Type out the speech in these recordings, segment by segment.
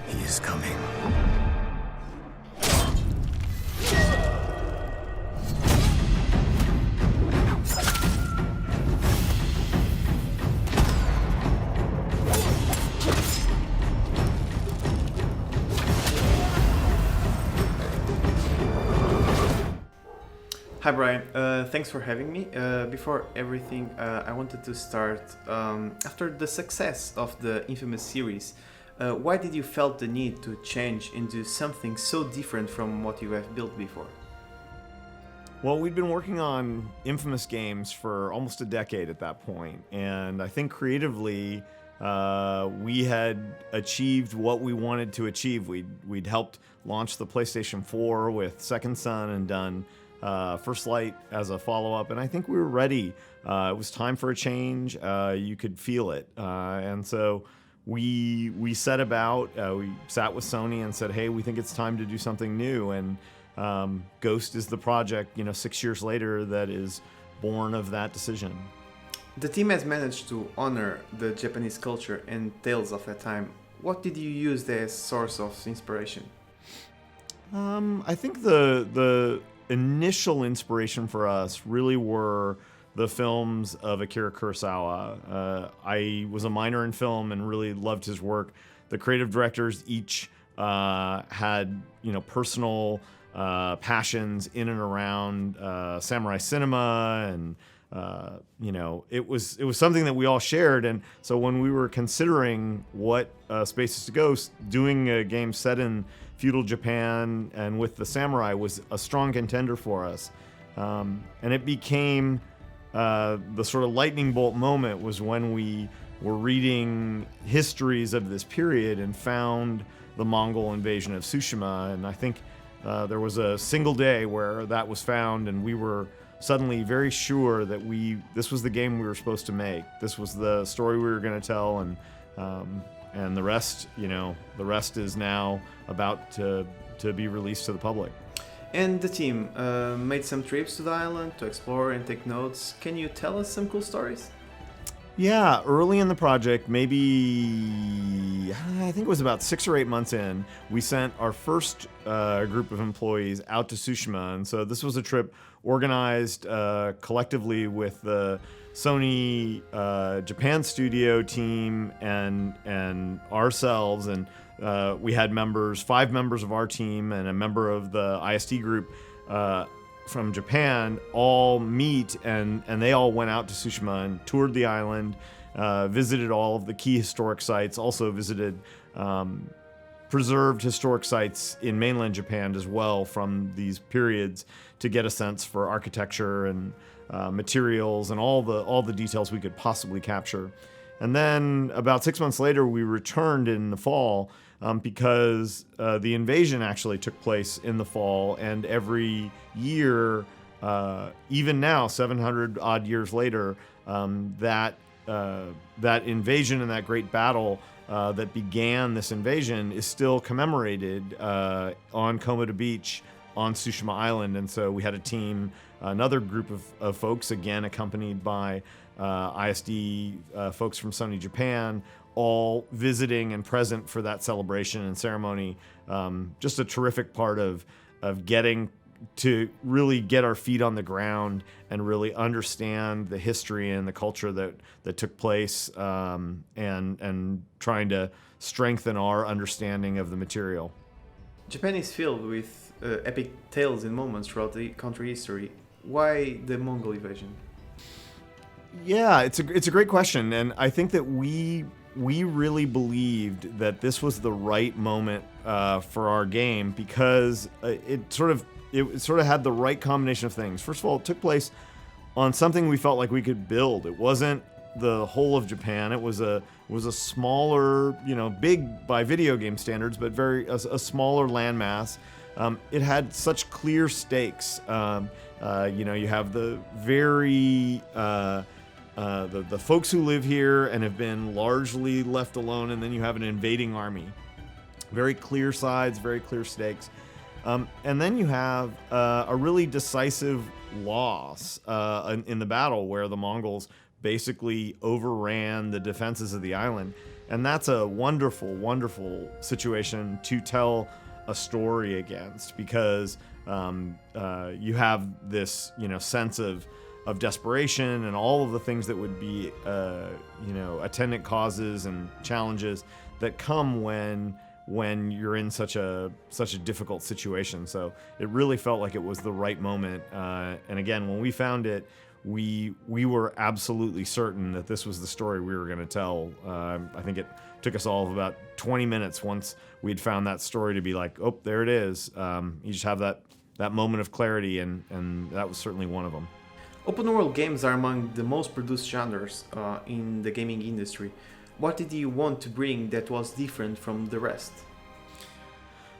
He is coming. Hi Brian, thanks for having me. Before everything, I wanted to start, after the success of the infamous series, why did you felt the need to change into something so different from what you have built before? Well, we'd been working on infamous games for almost a decade at that point, and I think creatively we had achieved what we wanted to achieve. We'd helped launch the PlayStation 4 with Second Son and done First Light as a follow-up, and I think we were ready. It was time for a change. You could feel it, and so we set about. We sat with Sony and said, "Hey, we think it's time to do something new." And Ghost is the project, 6 years later, that is born of that decision. The team has managed to honor the Japanese culture and tales of that time. What did you use as source of inspiration? I think the initial inspiration for us really were the films of Akira Kurosawa. I was a minor in film and really loved his work. The creative directors each had, personal passions in and around samurai cinema, and it was something that we all shared. And so when we were considering what Spaces to Ghost, doing a game set in feudal Japan and with the samurai was a strong contender for us. And it became the sort of lightning bolt moment was when we were reading histories of this period and found the Mongol Invasion of Tsushima. And I think there was a single day where that was found, and we were suddenly very sure that this was the game we were supposed to make. This was the story we were going to tell, and the rest is now about to be released to the public. And the team made some trips to the island to explore and take notes. Can you tell us some cool stories? Yeah, early in the project, maybe I think it was about 6 or 8 months in, we sent our first group of employees out to Tsushima. And so this was a trip organized collectively with the Sony Japan studio team and ourselves. And we had 5 members of our team and a member of the ISD group from Japan all meet, and they all went out to Tsushima and toured the island, visited all of the key historic sites, also visited preserved historic sites in mainland Japan as well from these periods to get a sense for architecture and materials and all the details we could possibly capture. And then about 6 months later, we returned in the fall because the invasion actually took place in the fall, and every year, even now, 700 odd years later, that invasion and that great battle that began this invasion is still commemorated on Komoda Beach on Tsushima Island. And so we had a team, another group of folks, again accompanied by ISD folks from Sony Japan, all visiting and present for that celebration and ceremony. Just a terrific part of getting to really get our feet on the ground and really understand the history and the culture that took place, and trying to strengthen our understanding of the material. Japan is filled with epic tales and moments throughout the country history. Why the Mongol invasion? Yeah, it's a great question, and I think that we really believed that this was the right moment for our game because it sort of had the right combination of things. First of all, it took place on something we felt like we could build. It wasn't the whole of Japan. It was a smaller, big by video game standards, but a smaller landmass. It had such clear stakes. You have the very the folks who live here and have been largely left alone, and then you have an invading army. Very clear sides, very clear stakes. And then you have a really decisive loss in the battle where the Mongols basically overran the defenses of the island. And that's a wonderful, wonderful situation to tell a story against, because you have this, sense of desperation and all of the things that would be, attendant causes and challenges that come when you're in such a difficult situation. So it really felt like it was the right moment. And again, when we found it, we were absolutely certain that this was the story we were going to tell. I think it took us all of about 20 minutes once we'd found that story to be like, oh, there it is. You just have that moment of clarity, and that was certainly one of them. Open world games are among the most produced genres in the gaming industry. What did you want to bring that was different from the rest?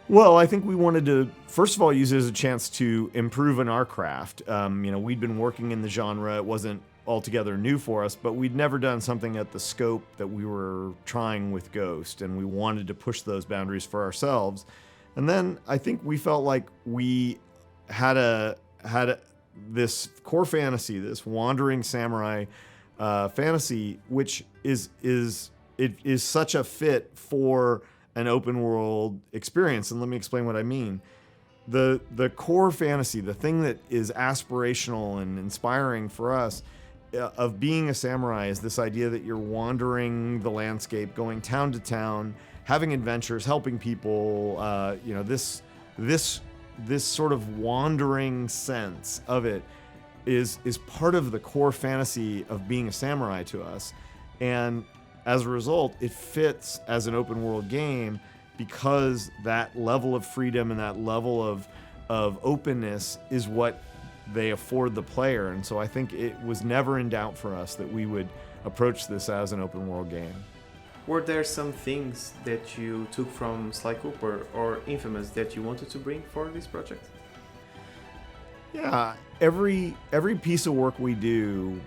Well, I think we wanted to, first of all, use it as a chance to improve in our craft. We'd been working in the genre. It wasn't altogether new for us, but we'd never done something at the scope that we were trying with Ghost, and we wanted to push those boundaries for ourselves. And then I think we felt like we had this core fantasy, this wandering samurai fantasy, which is such a fit for an open world experience. And let me explain what I mean. The core fantasy, the thing that is aspirational and inspiring for us of being a samurai, is this idea that you're wandering the landscape, going town to town, having adventures, helping people. This sort of wandering sense of it is part of the core fantasy of being a samurai to us. And as a result, it fits as an open world game because that level of freedom and that level of openness is what they afford the player. And so I think it was never in doubt for us that we would approach this as an open world game. Were there some things that you took from Sly Cooper or Infamous that you wanted to bring for this project? Yeah, every piece of work we do,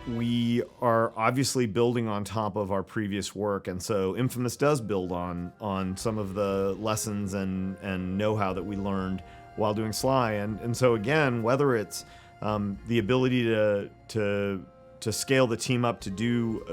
we are obviously building on top of our previous work, and so Infamous does build on some of the lessons and know-how that we learned while doing Sly, and so again, whether it's the ability to scale the team up to do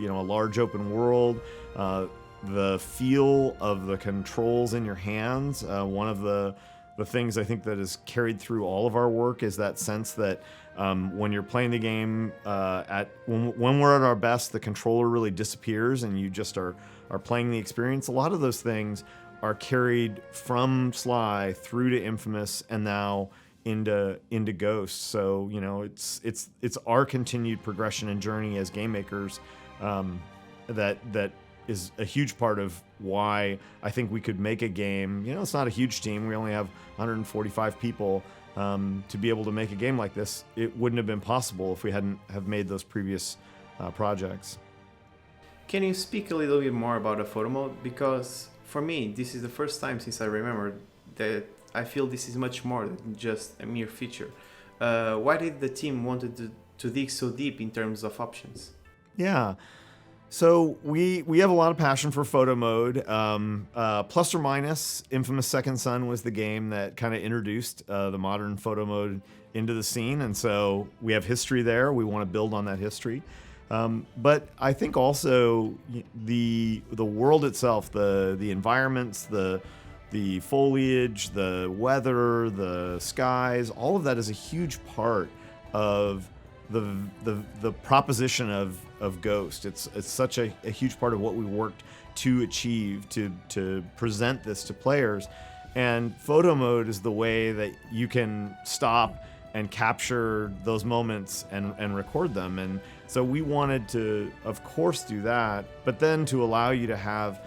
a large open world, the feel of the controls in your hands, one of the things I think that is carried through all of our work is that sense that when you're playing the game, when we're at our best, the controller really disappears and you just are playing the experience. A lot of those things are carried from Sly through to Infamous and now into Ghost. So it's our continued progression and journey as game makers that is a huge part of why I think we could make a game. It's not a huge team. We only have 145 people. To be able to make a game like this, it wouldn't have been possible if we hadn't have made those previous projects. Can you speak a little bit more about a photo mode? Because for me, this is the first time since I remember that I feel this is much more than just a mere feature. Why did the team wanted to dig so deep in terms of options? Yeah. So we have a lot of passion for photo mode. Plus or minus, Infamous Second Son was the game that kind of introduced the modern photo mode into the scene, and so we have history there. We want to build on that history. But I think also the world itself, the environments, the foliage, the weather, the skies, all of that is a huge part of the proposition of Ghost. It's such a huge part of what we worked to achieve, to present this to players. And photo mode is the way that you can stop and capture those moments and record them. And so we wanted to, of course, do that, but then to allow you to have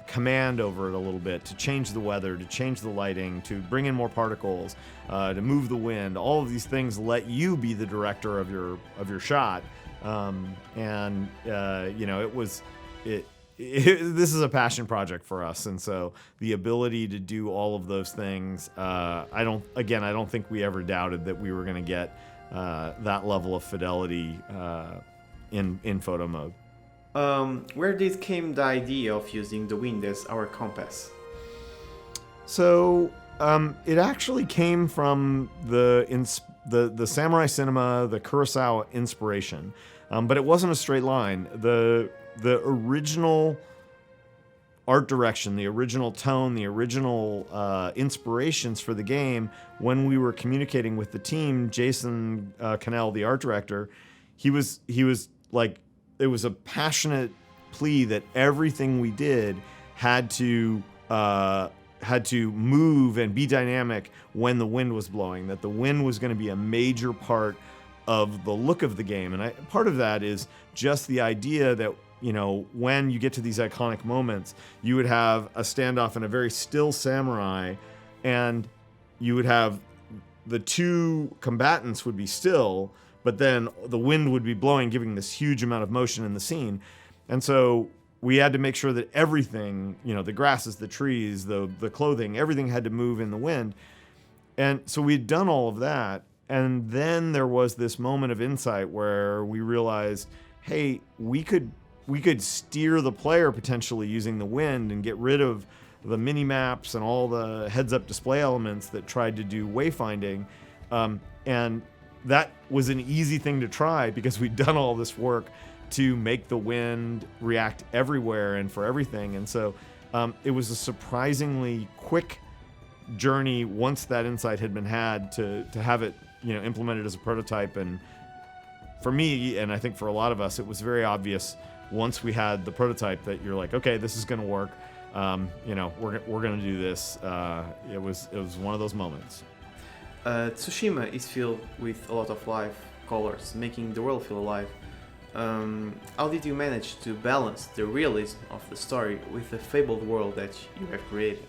command over it a little bit, to change the weather, to change the lighting, to bring in more particles, to move the wind. All of these things let you be the director of your shot. This is a passion project for us, and so the ability to do all of those things, I don't think we ever doubted that we were going to get that level of fidelity in photo mode. Where did came the idea of using the wind as our compass? So it actually came from the samurai cinema, the Kurosawa inspiration, but it wasn't a straight line. the original art direction, the original tone, the original inspirations for the game, when we were communicating with the team, Jason Cannell, the art director, he was like, it was a passionate plea that everything we did had to move and be dynamic when the wind was blowing, that the wind was going to be a major part of the look of the game. And part of that is just the idea that, you know, when you get to these iconic moments, you would have a standoff in a very still samurai, and you would have the two combatants would be still, but then the wind would be blowing, giving this huge amount of motion in the scene. And so we had to make sure that everything, you know, the grasses, the trees, the clothing, everything had to move in the wind. And so we'd done all of that. And then there was this moment of insight where we realized, hey, we could steer the player potentially using the wind and get rid of the mini maps and all the heads-up display elements that tried to do wayfinding. And that was an easy thing to try because we'd done all this work to make the wind react everywhere and for everything. And so it was a surprisingly quick journey once that insight had been had to have it, you know, implemented as a prototype. And for me, and I think for a lot of us, it was very obvious once we had the prototype that you're like, okay, this is going to work. You know, we're going to do this. It was one of those moments. Tsushima is filled with a lot of life, colors, making the world feel alive. How did you manage to balance the realism of the story with the fabled world that you have created?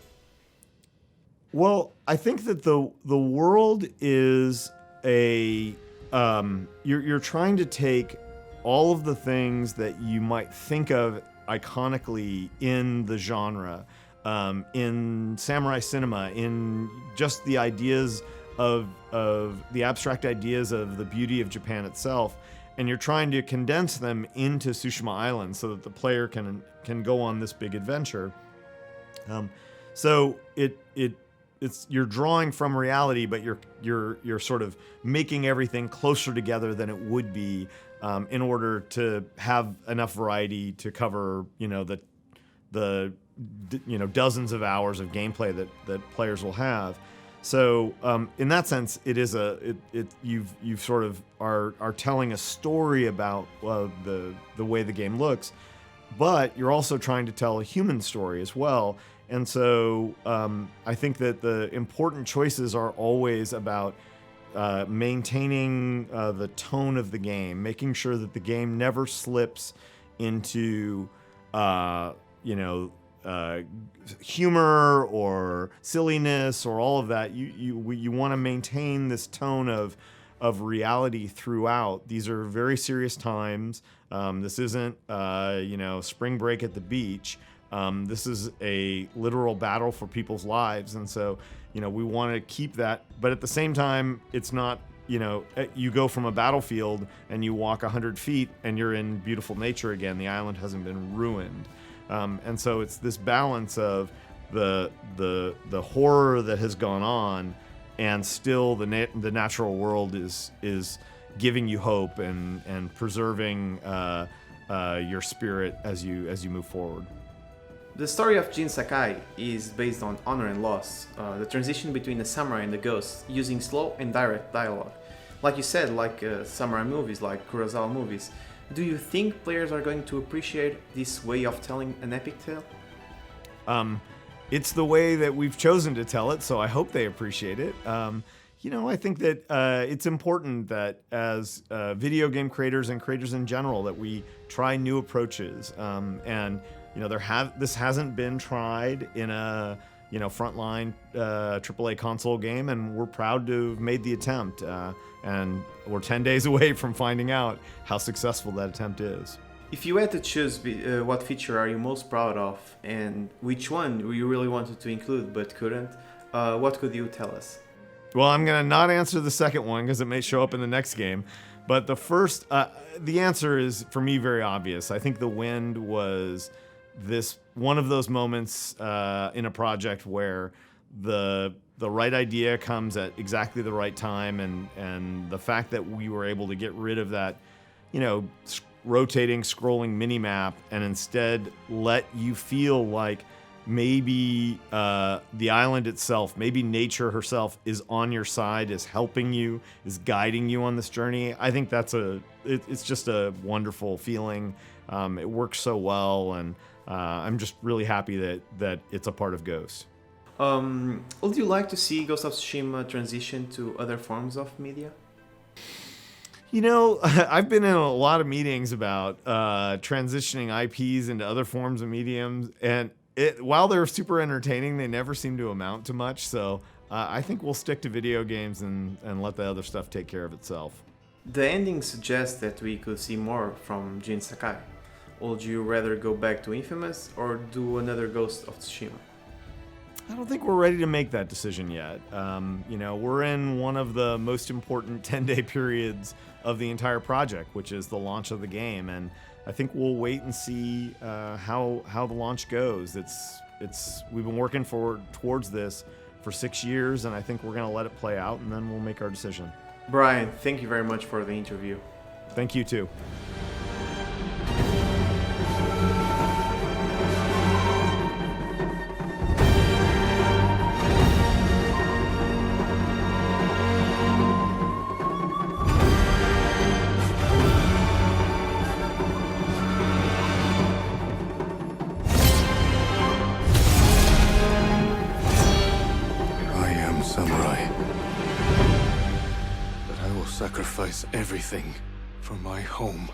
Well, I think that the world is a you're trying to take all of the things that you might think of iconically in the genre, in samurai cinema, in just the ideas of the abstract ideas of the beauty of Japan itself, and you're trying to condense them into Tsushima Island so that the player can go on this big adventure. So it's you're drawing from reality, but you're sort of making everything closer together than it would be, in order to have enough variety to cover, you know, the you know, dozens of hours of gameplay that players will have. So in that sense, it is you've sort of are telling a story about the way the game looks, but you're also trying to tell a human story as well. And so I think that the important choices are always about maintaining the tone of the game, making sure that the game never slips into, you know, humor or silliness or all of that. You want to maintain this tone of reality throughout. These are very serious times. This isn't, you know, spring break at the beach. This is a literal battle for people's lives. And so, you know, we want to keep that. But at the same time, it's not, you know, you go from a battlefield and you walk 100 feet and you're in beautiful nature again. The island hasn't been ruined. And so it's this balance of the horror that has gone on, and still the natural world is giving you hope and preserving your spirit as you move forward. The story of Jin Sakai is based on honor and loss, the transition between the samurai and the ghost, using slow and direct dialogue. Like you said, like samurai movies, like Kurosawa movies. Do you think players are going to appreciate this way of telling an epic tale? It's the way that we've chosen to tell it, so I hope they appreciate it. You know, I think that it's important that as video game creators and creators in general, that we try new approaches. And you know, this hasn't been tried in a, you know, frontline AAA console game, and we're proud to have made the attempt. And we're 10 days away from finding out how successful that attempt is. If you had to choose what feature are you most proud of, and which one you really wanted to include but couldn't, what could you tell us? Well, I'm going to not answer the second one because it may show up in the next game. But the first, the answer is, for me, very obvious. I think the wind was one of those moments in a project where the right idea comes at exactly the right time, and the fact that we were able to get rid of that, you know, rotating, scrolling mini-map and instead let you feel like maybe the island itself, maybe nature herself is on your side, is helping you, is guiding you on this journey. I think it's just a wonderful feeling. It works so well, and I'm just really happy that it's a part of Ghost. Would you like to see Ghost of Tsushima transition to other forms of media? I've been in a lot of meetings about transitioning IPs into other forms of mediums, and while they're super entertaining, they never seem to amount to much. So I think we'll stick to video games and let the other stuff take care of itself. The ending suggests that we could see more from Jin Sakai. Would you rather go back to Infamous or do another Ghost of Tsushima? I don't think we're ready to make that decision yet. We're in one of the most important 10-day periods of the entire project, which is the launch of the game, and I think we'll wait and see how the launch goes. We've been working towards this for 6 years, and I think we're going to let it play out, and then we'll make our decision. Brian, thank you very much for the interview. Thank you too. Sacrifice everything for my home.